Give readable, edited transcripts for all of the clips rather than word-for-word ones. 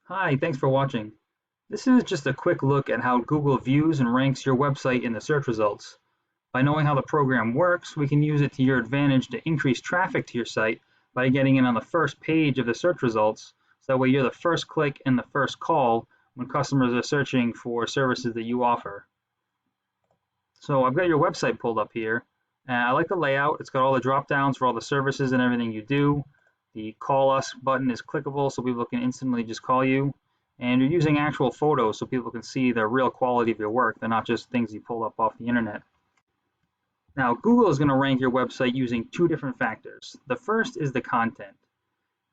Hi, thanks for watching. This is just a quick look at how Google views and ranks your website in the search results. By knowing how the program works, we can use it to your advantage to increase traffic to your site by getting it on the first page of the search results, so that way you're the first click and the first call when customers are searching for services that you offer. So I've got your website pulled up here, and I like the layout. It's got all the drop downs for all the services and everything you do. The call us button is clickable so people can instantly just call you. And you're using actual photos so people can see the real quality of your work. They're not just things you pull up off the internet. Now, Google is going to rank your website using two different factors. The first is the content.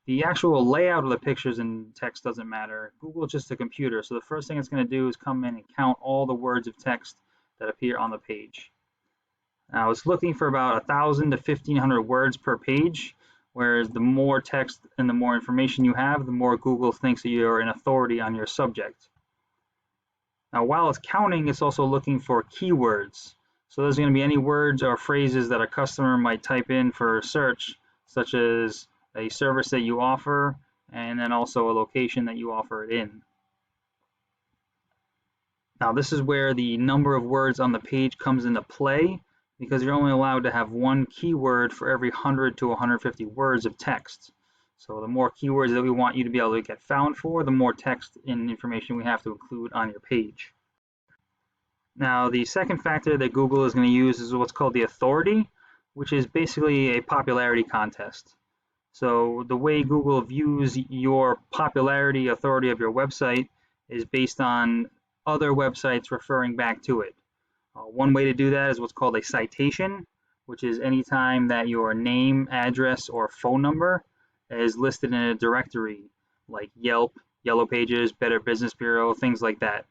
The actual layout of the pictures and text doesn't matter. Google is just a computer, so the first thing it's going to do is come in and count all the words of text that appear on the page. Now, it's looking for about 1,000 to 1,500 words per page, whereas the more text and the more information you have, the more Google thinks that you're an authority on your subject. Now, while it's counting, it's also looking for keywords. So there's going to be any words or phrases that a customer might type in for search, such as a service that you offer, and then also a location that you offer it in. Now, this is where the number of words on the page comes into play, because you're only allowed to have one keyword for every 100 to 150 words of text. So the more keywords that we want you to be able to get found for, the more text and information we have to include on your page. Now, the second factor that Google is going to use is what's called the authority, which is basically a popularity contest. So the way Google views your popularity authority of your website is based on other websites referring back to it. One way to do that is what's called a citation, which is any time that your name, address, or phone number is listed in a directory like Yelp, Yellow Pages, Better Business Bureau, things like that.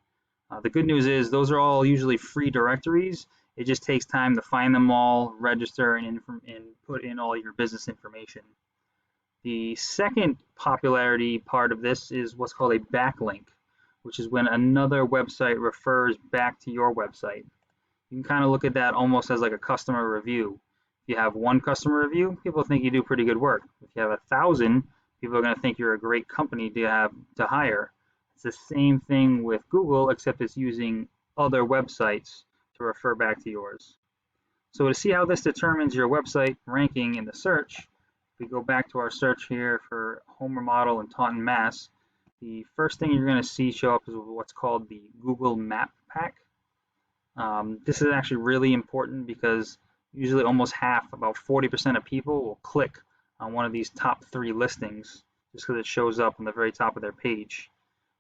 The good news is those are all usually free directories. It just takes time to find them all, register, and put in all your business information. The second popularity part of this is what's called a backlink, which is when another website refers back to your website. You can kind of look at that almost as like a customer review. If you have one customer review, people think you do pretty good work. If you have 1,000, people are going to think you're a great company to hire. It's the same thing with Google, except it's using other websites to refer back to yours. So to see how this determines your website ranking in the search, if we go back to our search here for home remodel in Taunton, Mass, the first thing you're going to see show up is what's called the Google Map Pack. This is actually really important because usually almost half, about 40% of people will click on one of these top 3 listings just because it shows up on the very top of their page.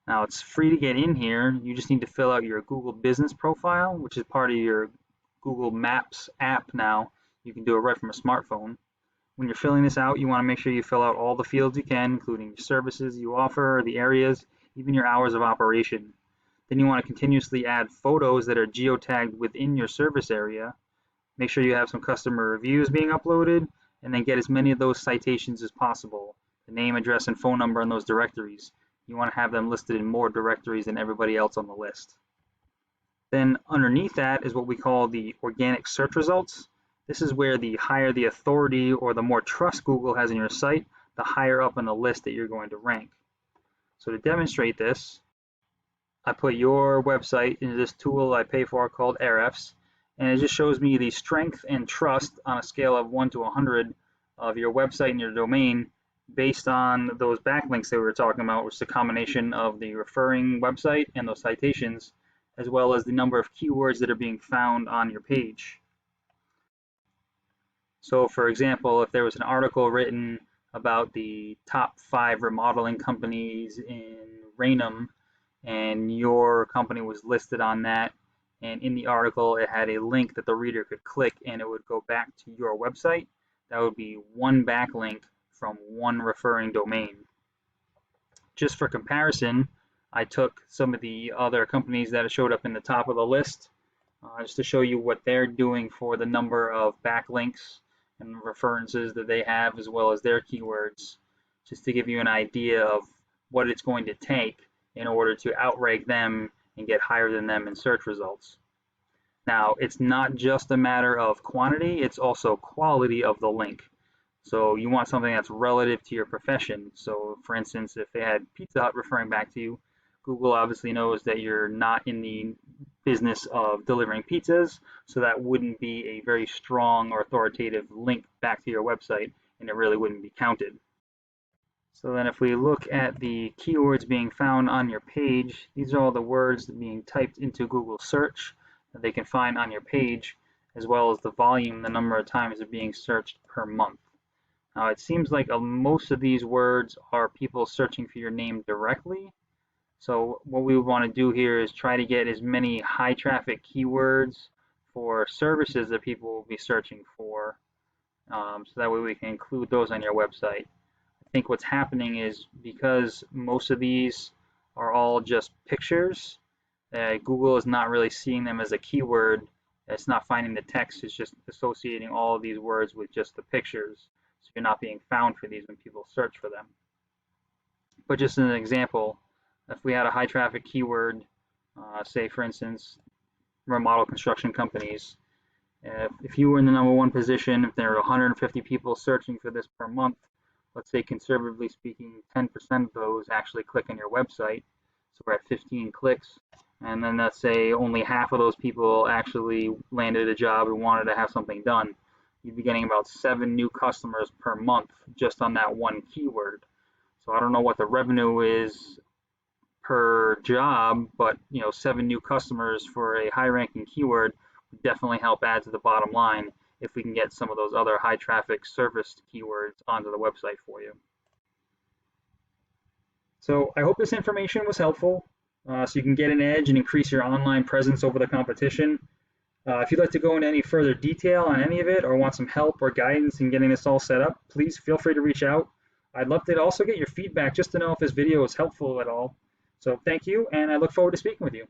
Now, it's free to get in here. You just need to fill out your Google Business profile, which is part of your Google Maps app now. You can do it right from a smartphone. When you're filling this out, you want to make sure you fill out all the fields you can, including your services you offer, the areas, even your hours of operation. Then you want to continuously add photos that are geotagged within your service area. Make sure you have some customer reviews being uploaded, and then get as many of those citations as possible. The name, address, and phone number in those directories. You want to have them listed in more directories than everybody else on the list. Then underneath that is what we call the organic search results. This is where the higher the authority or the more trust Google has in your site, the higher up on the list that you're going to rank. So to demonstrate this, I put your website into this tool I pay for called Ahrefs, and it just shows me the strength and trust on a scale of 1 to 100 of your website and your domain based on those backlinks that we were talking about, which is a combination of the referring website and those citations, as well as the number of keywords that are being found on your page. So for example, if there was an article written about the top 5 remodeling companies in Raynham, and your company was listed on that, and in the article it had a link that the reader could click and it would go back to your website, that would be one backlink from one referring domain. Just for comparison, I took some of the other companies that showed up in the top of the list just to show you what they're doing for the number of backlinks and references that they have, as well as their keywords, just to give you an idea of what it's going to take in order to outrank them and get higher than them in search results. Now, it's not just a matter of quantity, it's also quality of the link. So you want something that's relative to your profession. So for instance, if they had Pizza Hut referring back to you, Google obviously knows that you're not in the business of delivering pizzas, so that wouldn't be a very strong or authoritative link back to your website, and it really wouldn't be counted. So then if we look at the keywords being found on your page, these are all the words being typed into Google search that they can find on your page, as well as the volume, the number of times they're being searched per month. Now it seems like most of these words are people searching for your name directly. So what we would want to do here is try to get as many high traffic keywords for services that people will be searching for, so that way we can include those on your website. I think what's happening is because most of these are all just pictures, Google is not really seeing them as a keyword. It's not finding the text, it's just associating all of these words with just the pictures. So you're not being found for these when people search for them. But just as an example, if we had a high traffic keyword, say for instance, remodel construction companies, if you were in the #1 position, if there are 150 people searching for this per month, let's say conservatively speaking, 10% of those actually click on your website. So we're at 15 clicks. And then let's say only half of those people actually landed a job and wanted to have something done. You'd be getting about 7 new customers per month just on that one keyword. So I don't know what the revenue is per job, but 7 new customers for a high-ranking keyword would definitely help add to the bottom line if we can get some of those other high-traffic serviced keywords onto the website for you. So I hope this information was helpful, so you can get an edge and increase your online presence over the competition. If you'd like to go into any further detail on any of it or want some help or guidance in getting this all set up, please feel free to reach out. I'd love to also get your feedback just to know if this video was helpful at all. So thank you, and I look forward to speaking with you.